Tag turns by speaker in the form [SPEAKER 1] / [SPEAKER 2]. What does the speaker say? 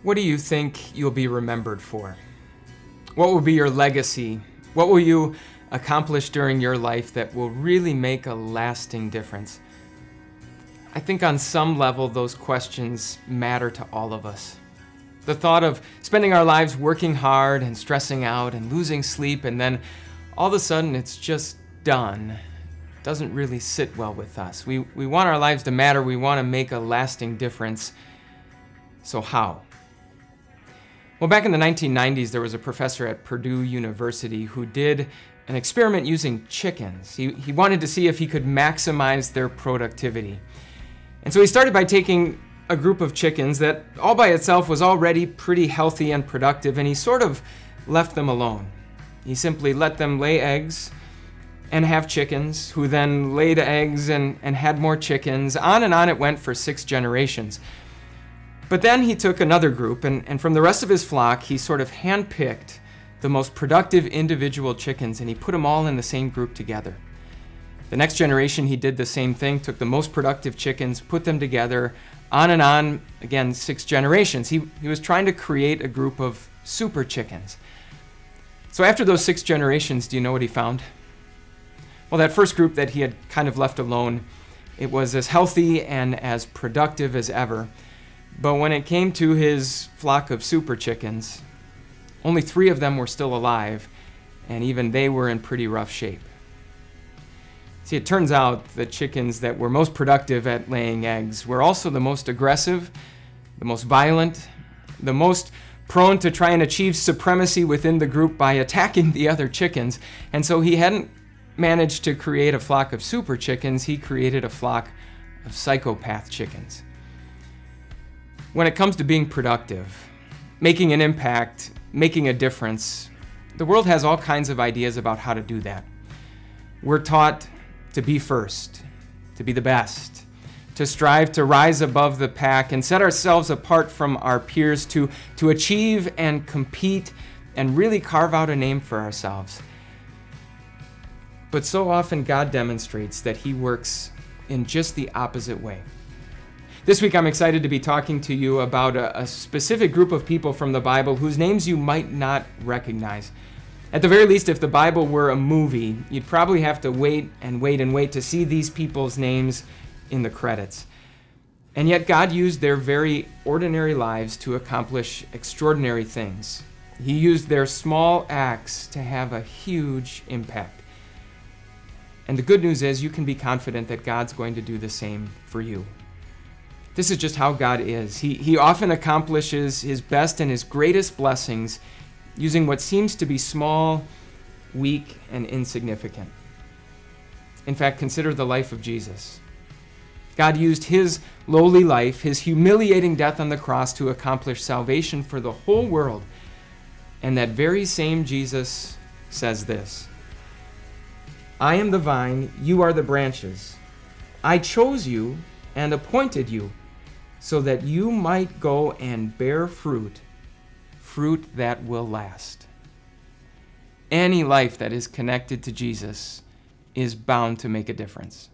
[SPEAKER 1] What do you think you'll be remembered for? What will be your legacy? What will you accomplish during your life that will really make a lasting difference? I think on some level those questions matter to all of us. The thought of spending our lives working hard and stressing out and losing sleep, and then all of a sudden it's just done, doesn't really sit well with us. We want our lives to matter. We want to make a lasting difference. So how? Well, back in the 1990s, there was a professor at Purdue University who did an experiment using chickens. He wanted to see if he could maximize their productivity. And so he started by taking a group of chickens that all by itself was already pretty healthy and productive, and he sort of left them alone. He simply let them lay eggs and have chickens, who then laid eggs and had more chickens. On and on it went for 6 generations. But then he took another group, and from the rest of his flock, he sort of handpicked the most productive individual chickens, and he put them all in the same group together. The next generation, he did the same thing, took the most productive chickens, put them together, on and on, again, 6 generations. He was trying to create a group of super chickens. So after those 6 generations, do you know what he found? Well, that first group that he had kind of left alone, it was as healthy and as productive as ever. But when it came to his flock of super chickens, only 3 of them were still alive, and even they were in pretty rough shape. See, it turns out the chickens that were most productive at laying eggs were also the most aggressive, the most violent, the most prone to try and achieve supremacy within the group by attacking the other chickens. And so he hadn't managed to create a flock of super chickens, he created a flock of psychopath chickens. When it comes to being productive, making an impact, making a difference, the world has all kinds of ideas about how to do that. We're taught to be first, to be the best, to strive to rise above the pack and set ourselves apart from our peers, to achieve and compete and really carve out a name for ourselves. But so often God demonstrates that He works in just the opposite way. This week I'm excited to be talking to you about a specific group of people from the Bible whose names you might not recognize. At the very least, if the Bible were a movie, you'd probably have to wait and wait and wait to see these people's names in the credits. And yet God used their very ordinary lives to accomplish extraordinary things. He used their small acts to have a huge impact. And the good news is you can be confident that God's going to do the same for you. This is just how God is. He often accomplishes His best and His greatest blessings using what seems to be small, weak, and insignificant. In fact, consider the life of Jesus. God used His lowly life, His humiliating death on the cross to accomplish salvation for the whole world. And that very same Jesus says this: "I am the vine, you are the branches. I chose you and appointed you so that you might go and bear fruit that will last." Any life that is connected to Jesus is bound to make a difference.